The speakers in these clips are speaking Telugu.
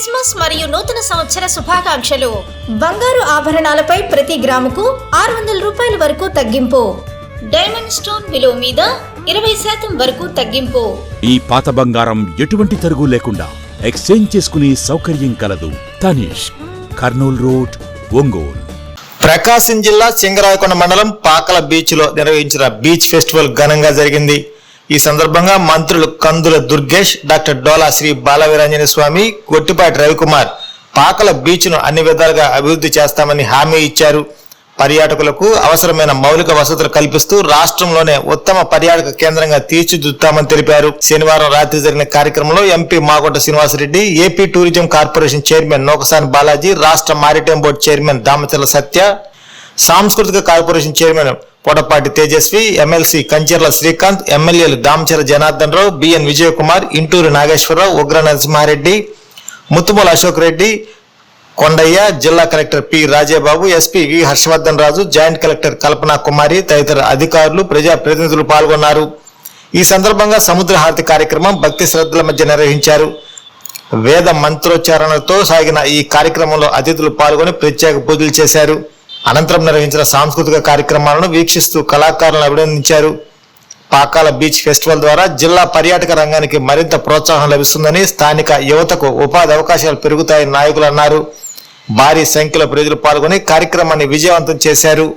క్రిస్మస్ మరియు నూతన సంవత్సర శుభాకాంక్షలు. బంగారు ఆభరణాలపై ప్రతి గ్రాముకు 600 రూపాయల వరకు తగ్గింపు. డైమండ్ స్టోన్ విలువ మీద 20% వరకు తగ్గింపు. ఈ పాత బంగారం ఎటువంటి తరుగు లేకుండా ఎక్స్చేంజ్ చేసుకునే సౌకర్యం కలదు. తనిష్, కర్నూల్ రోడ్, ఒంగోలు. ప్రకాశం జిల్లా సింగరాయకొండ మండలం పాకల బీచ్ లో నిర్వహించిన బీచ్ ఫెస్టివల్ ఘనంగా జరిగింది. ఈ సందర్భంగా మంత్రులు కందుల దుర్గేష్, డాక్టర్ డోలా శ్రీ బాలవీరాంజనేయ స్వామి, గొట్టిపాటి రవికుమార్ పాకల బీచ్ ను అన్ని విధాలుగా అభివృద్ధి చేస్తామని హామీ ఇచ్చారు. పర్యాటకులకు అవసరమైన మౌలిక వసతులు కల్పిస్తూ రాష్ట్రంలోనే ఉత్తమ పర్యాటక కేంద్రంగా తీర్చిదిద్దుతామని తెలిపారు. శనివారం రాత్రి జరిగిన కార్యక్రమంలో MP Magodda Srinivasa Reddy, AP tourism corporation chairman Nokasani Balaji, రాష్ట్ర maritime board chairman Damacharla Satya, సాంస్కృతిక corporation chairman Podapati Tejaswi, MLC Kancharla Srikanth, ఎమ్మెల్యేలు దామచర్ల జనార్దన్ రావు, బిఎన్ విజయకుమార్, ఇంటూరు నాగేశ్వరరావు, ఉగ్ర నరసింహారెడ్డి, ముత్తుమూల అశోక్ రెడ్డి, కొండయ్య, జిల్లా collector P Rajebabu, SP V Harshavardhan Raju, joint collector Kalpana Kumari తదితర అధికారులు, ప్రజాప్రతినిధులు పాల్గొన్నారు. ఈ సందర్భంగా సముద్ర హారతి కార్యక్రమం భక్తి శ్రద్ధల మధ్య నిర్వహించారు. వేద మంత్రోచ్చారణలతో సాగిన ఈ కార్యక్రమంలో అతిథులు పాల్గొని ప్రత్యేక పూజలు చేశారు. అనంతరం నిర్వహించిన సాంస్కృతిక కార్యక్రమాలను వీక్షిస్తూ కళాకారులను అభినందించారు. పాకాల బీచ్ ఫెస్టివల్ ద్వారా జిల్లా పర్యాటక రంగానికి మరింత ప్రోత్సాహం లభిస్తుందని, స్థానిక యువతకు ఉపాధి అవకాశాలు పెరుగుతాయని నాయకులు అన్నారు. భారీ సంఖ్యలో ప్రజలు పాల్గొని కార్యక్రమాన్ని విజయవంతం చేశారు.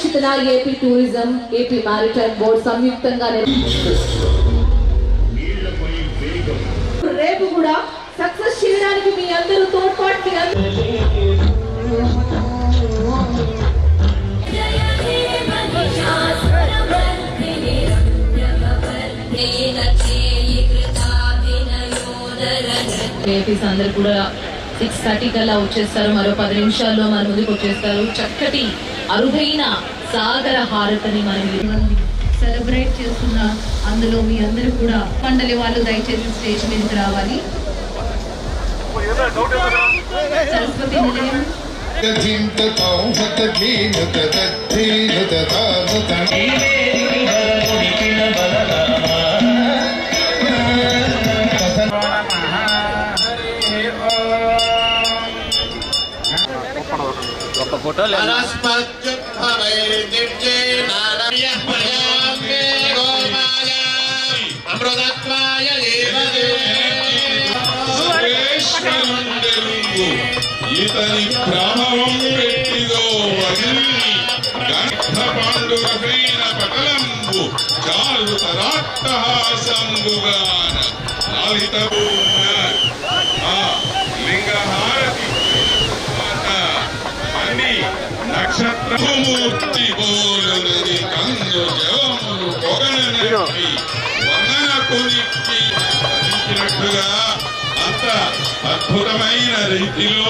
అధ్యక్షతన AP tourism, AP maritime board సంయుక్తంగా రేపు కూడా సక్సెస్ చేయడానికి మీ అందరూ తోడ్పాటు ఏపీస్ అందరు కూడా 6:30 కల్లా వచ్చేస్తారు. మరో 10 నిమిషాల్లో మన ముందుకు వచ్చేస్తారు. చక్కటి అరుదైన సాగర హారతిని మనం సెలబ్రేట్ చేస్తున్న అందులో మీ అందరూ కూడా మండలి వాళ్ళు దయచేసి స్టేజ్ మీదకి రావాలి. సరస్వతి నిలయం फोटो ले ఇతని ప్రభావం పెట్టిదో వదిలి గంధ పాండురమైన పటలంబు చాలు తరాట్టహాసంబుగాన లాలితబూన లింగహారతి అన్ని నక్షత్రమూర్తి బోలునది కందు జవములు పొగననట్టి వందన కొలిక్కి అందించినట్టుగా అంత అద్భుతమైన రీతిలో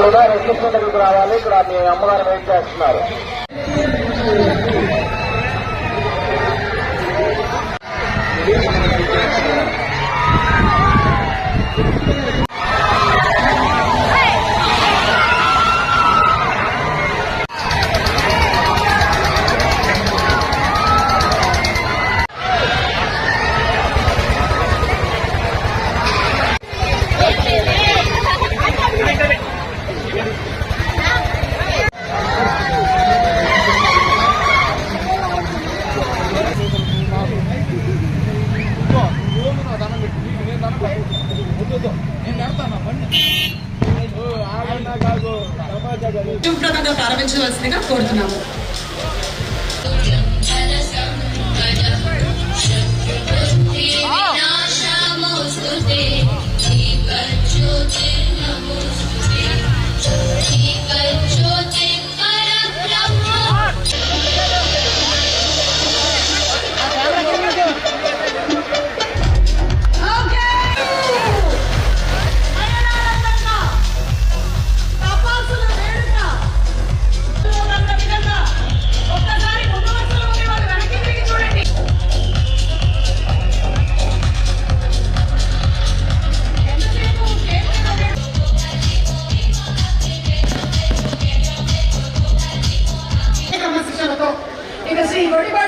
ఇక్కడ రిసెప్షన్ దగ్గరికి రావాలి. ఇక్కడ మీ అమ్మగారు వెయిట్ చేస్తున్నారు. ప్రారంభించవలసిందిగా కోరుతున్నాము.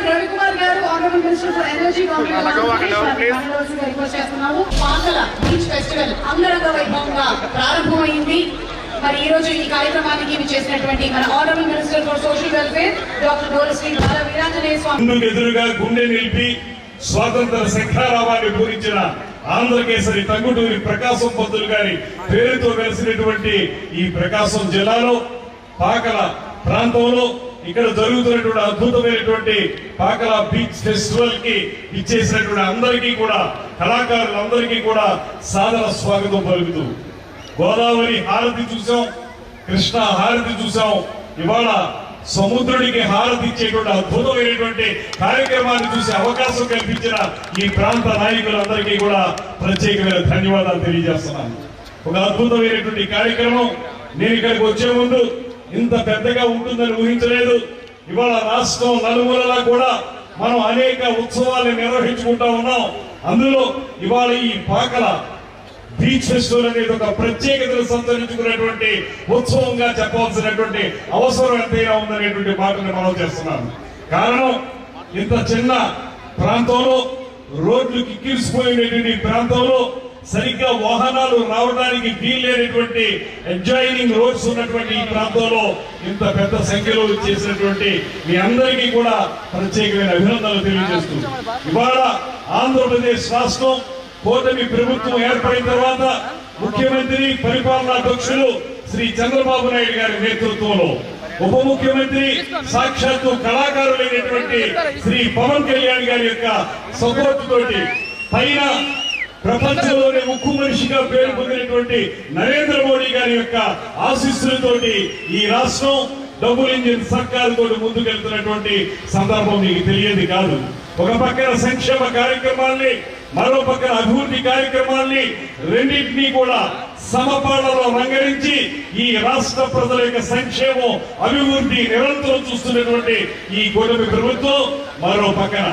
రవికుమార్ గారు honourable minister for energy Pakala beach festival అంగరంగ వైభవంగా ప్రారంభమైంది. మరి ఈ రోజు ఈ కార్యక్రమానికి చేసినటువంటి మన honourable minister for social welfare doctor Dolasri Bala Veeranjaneya Swamy ఎదురుగా గుండె నిలిపి స్వాతంత్ర శంఖారావాన్ని పూరించిన ఆంధ్రకేసరి టంగుటూరి ప్రకాశం పంతులు గారి పేరుతో కలిసినటువంటి ఈ ప్రకాశం జిల్లాలో పాకల ప్రాంతంలో ఇక్కడ జరుగుతున్నటువంటి అద్భుతమైనటువంటి పాకల బీచ్ ఫెస్టివల్ కి ఇచ్చేసినటువంటి అందరికీ కూడా కళాకారులందరికీ కూడా సాదర స్వాగతం పలుకుతూ గోదావరి హారతి చూసాం, కృష్ణ హారతి చూసాం. ఇవాళ సముద్రుడికి హారతి ఇచ్చేటువంటి అద్భుతమైనటువంటి కార్యక్రమాన్ని చూసే అవకాశం కల్పించిన ఈ ప్రాంత నాయకులందరికీ కూడా ప్రత్యేకమైన ధన్యవాదాలు తెలియజేస్తున్నాను. ఒక అద్భుతమైనటువంటి కార్యక్రమం. నేను ఇక్కడికి వచ్చే ముందు ఇంత పెద్దగా ఉంటుందని ఊహించలేదు. ఇవాళ రాష్ట్రం నలుమూలలా కూడా మనం అనేక ఉత్సవాలు నిర్వహించుకుంటా ఉన్నాం. అందులో ఇవాళ ఈ పాకల బీచ్ ఫెస్టివల్ అనేది ఒక ప్రత్యేకతను సంతరించుకున్నటువంటి ఉత్సవంగా చెప్పవలసినటువంటి అవసరం ఎంతైనా ఉందనేటువంటి మాటను మనం చేస్తున్నాం. కారణం ఇంత చిన్న ప్రాంతంలో, రోడ్లు కిక్కిరిసిపోయినటువంటి ప్రాంతంలో సరిగ్గా వాహనాలు రావడానికి వీల్లేనటువంటి అడ్జాయినింగ్ రోడ్స్ ఉన్నటువంటి ఈ ప్రాంతంలో ఇంత పెద్ద సంఖ్యలో చేసినటువంటి మీ అందరికీ కూడా ప్రత్యేకమైన అభినందనలు తెలియజేస్తూ, ఇవాళ ఆంధ్రప్రదేశ్ రాష్ట్రం కూటమి ప్రభుత్వం ఏర్పడిన తర్వాత ముఖ్యమంత్రి పరిపాలనాధ్యక్షులు శ్రీ చంద్రబాబు నాయుడు గారి నేతృత్వంలో, ఉప ముఖ్యమంత్రి సాక్షాత్తు కళాకారులైనటువంటి శ్రీ పవన్ కళ్యాణ్ గారి యొక్క సపోర్ట్ తోటి, పైన ప్రపంచంలోనే ఉక్కు మనిషిగా పేరు పొందినటువంటి నరేంద్ర మోడీ గారి యొక్క ఆశీస్సులతోటి ఈ రాష్ట్రం డబుల్ ఇంజిన్ సర్కారు తోటి ముందుకెళ్తున్నటువంటి సందర్భం మీకు తెలియదు కాదు. ఒక పక్కన సంక్షేమ కార్యక్రమాల్ని, మరో పక్కన అభివృద్ధి కార్యక్రమాల్ని రెండింటినీ కూడా సమపాళ్లలో రంగరించి ఈ రాష్ట్ర ప్రజల యొక్క సంక్షేమం, అభివృద్ధి నిరంతరం చూస్తున్నటువంటి ఈ కూటమి ప్రభుత్వం మరో పక్కన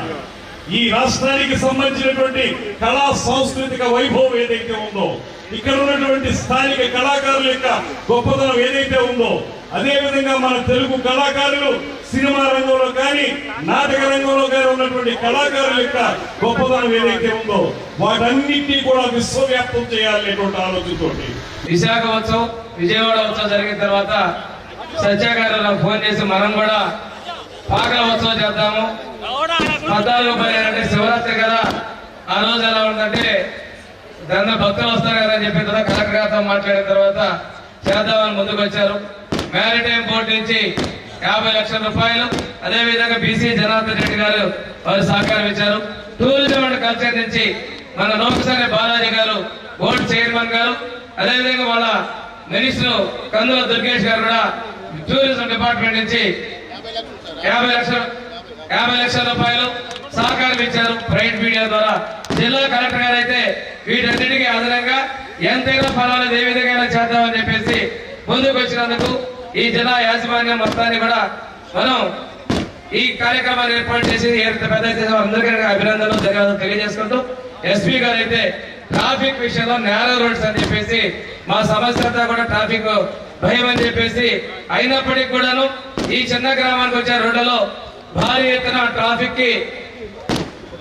ఈ రాష్ట్రానికి సంబంధించినటువంటి కళా సాంస్కృతిక వైభవం ఏదైతే ఉందో, ఇక్కడ ఉన్నటువంటి స్థానిక కళాకారుల యొక్క గొప్పతనం ఏదైతే ఉందో, అదే విధంగా మన తెలుగు కళాకారులు సినిమా రంగంలో కానీ నాటక రంగంలో కానీ ఉన్నటువంటి కళాకారుల యొక్క గొప్పతనం ఏదైతే ఉందో వాటన్నిటినీ కూడా విశ్వవ్యాప్తం చేయాలనేటువంటి ఆలోచనతో విశాఖ ఉత్సవం, విజయవాడ ఉత్సవం జరిగిన తర్వాత సత్యాగారు నాకు ఫోన్ చేసి మనం కూడా పాకల ఉత్సవం చేద్దాము, 14 శివరాత్రి కదా, ఆ రోజు ఎలా ఉందంటే దాని భక్తులు వస్తారు కదా అని చెప్పిన తర్వాత కలెక్టర్ గారితో మాట్లాడిన తర్వాత చేద్దామని ముందుకు వచ్చారు. మ్యారిటైమ్ బోర్డు నుంచి 50 లక్షల రూపాయలు, అదేవిధంగా బీసీ జనార్దన్ రెడ్డి గారు వారు సహకారం ఇచ్చారు. టూరిజం అండ్ కల్చర్ నుంచి మన లోకసాని బాలాజీ గారు బోర్డు చైర్మన్ గారు, అదేవిధంగా వాళ్ళ మినిస్టర్ కందుల దుర్గేష్ గారు కూడా టూరిజం డిపార్ట్మెంట్ నుంచి 50 లక్షల రూపాయలు సహకారం ఇచ్చారు ప్రైవేట్ మీడియా ద్వారా. జిల్లా కలెక్టర్ గారు అయితే వీటన్నిటికీ అదనంగా ఎంతైనా పర్వాలేదు, ఏ విధంగా చేద్దామని చెప్పేసి ముందుకు వచ్చినందుకు ఈ జిల్లా యాజమాన్యం మొత్తాన్ని కూడా మనం ఈ కార్యక్రమాన్ని ఏర్పాటు చేసి పెద్ద అందరికీ అభినందనలు, ధన్యవాదాలు తెలియజేసుకుంటూ, ఎస్పీ గారు అయితే ట్రాఫిక్ విషయంలో నేరో రోడ్స్ అని చెప్పేసి మా సమస్య అంతా కూడా ట్రాఫిక్ భయం అని చెప్పేసి, అయినప్పటికీ కూడాను ఈ చిన్న గ్రామానికి వచ్చే రోడ్లలో భారీ ఎత్తున ట్రాఫిక్ కి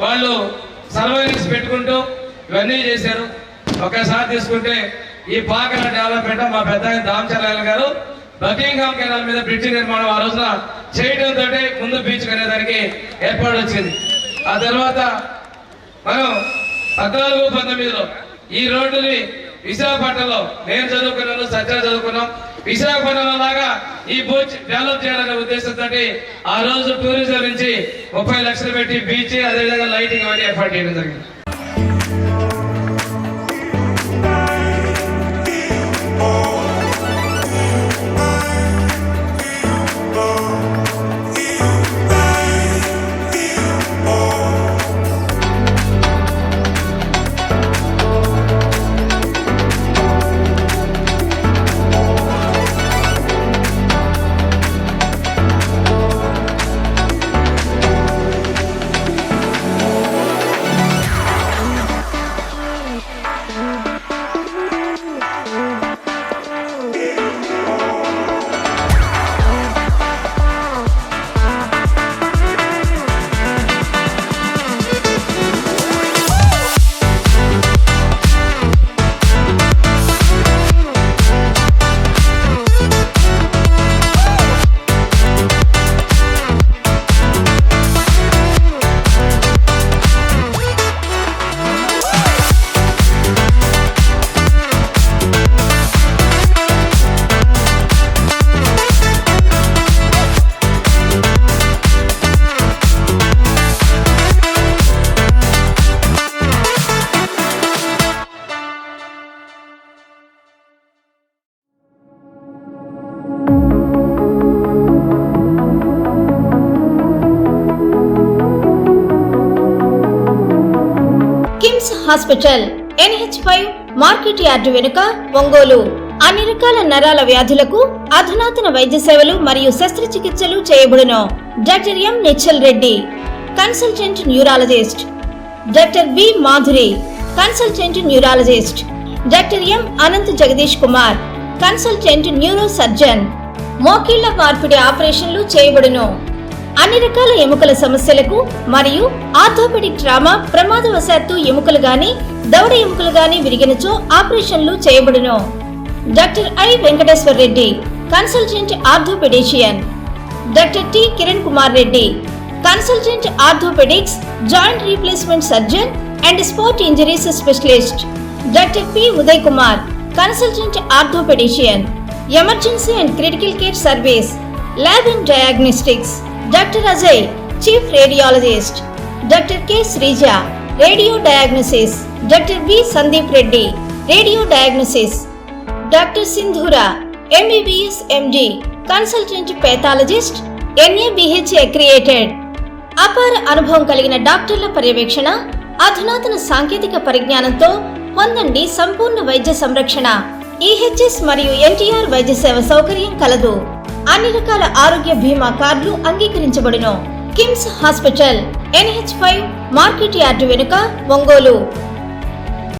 వాళ్ళు సర్వైలెన్స్ పెట్టుకుంటూ ఇవన్నీ చేశారు. ఒకసారి తీసుకుంటే ఈ పాకల డెవలప్మెంట్ మా పెద్ద దామచర్ల గారు బకింగ్హామ్ కెనాల్ మీద బ్రిడ్జి నిర్మాణం ఆ రోజున చేయడంతో ముందు బీచ్ అనేదానికి ఏర్పాటు వచ్చింది. ఆ తర్వాత మనం 14-19లో ఈ రోడ్డుని విశాఖపట్నంలో, నేను చదువుకున్నాను, సత్య చదువుకున్నాం, విశాఖపట్నంలో లాగా ఈ బీచ్ డెవలప్ చేయాలనే ఉద్దేశంతో ఆ రోజు టూరిజం నుంచి 30 లక్షలు పెట్టి బీచ్, అదేవిధంగా లైటింగ్ అవన్నీ ఏర్పాటు చేయడం జరిగింది. హాస్పిటల్ NH5 మార్కెట్ యార్డు వెనుక, ఒంగోలు. అన్ని రకాల నరాల వ్యాధులకు అధునాతన వైద్య సేవలు మరియు శస్త్రచికిత్సలు చేయబడును. Doctor M Nichal Reddy, consultant neurologist. Doctor B Madhuri, consultant neurologist. Doctor M Anant Jagadish Kumar, consultant neurosurgeon. మోకిళ్ల మార్పిడి ఆపరేషన్లు చేయబడును. అన్ని రకాల ఎముకల సమస్యలకు మరియు ఆర్థోపెడిక్ ట్రామా, ప్రమాదవశాత్తు ఎముకలు గాని దవడ ఎముకలు గాని విరిగినచో ఆపరేషన్లు చేయబడును. Doctor I Venkateshwar Reddy, consultant orthopaedician. Doctor T Kiran Kumar Reddy, consultant orthopaedics, joint replacement surgeon and sport injuries specialist. Doctor P Uday Kumar, consultant orthopaedician, emergency and critical care service, lab and diagnostics. Doctor Ajay, chief radiologist. Doctor K Sreeja, radio diagnosis. Doctor V Sandeep Reddy, radio diagnosis. Doctor Sindhura, MBBS MD, consultant pathologist, NABH accredited. అపార అనుభవం కలిగిన డాక్టర్ల పర్యవేక్షణ, అధునాతన సాంకేతిక పరిజ్ఞానంతో పొందండి సంపూర్ణ వైద్య సంరక్షణ. EHS మరియు NTR వైద్య సేవ సౌకర్యం కలదు. అన్ని రకాల ఆరోగ్య బీమా కార్డులు అంగీకరించబడును. KIMS hospital, NH5 market yard వెనుక, ఒంగోలు.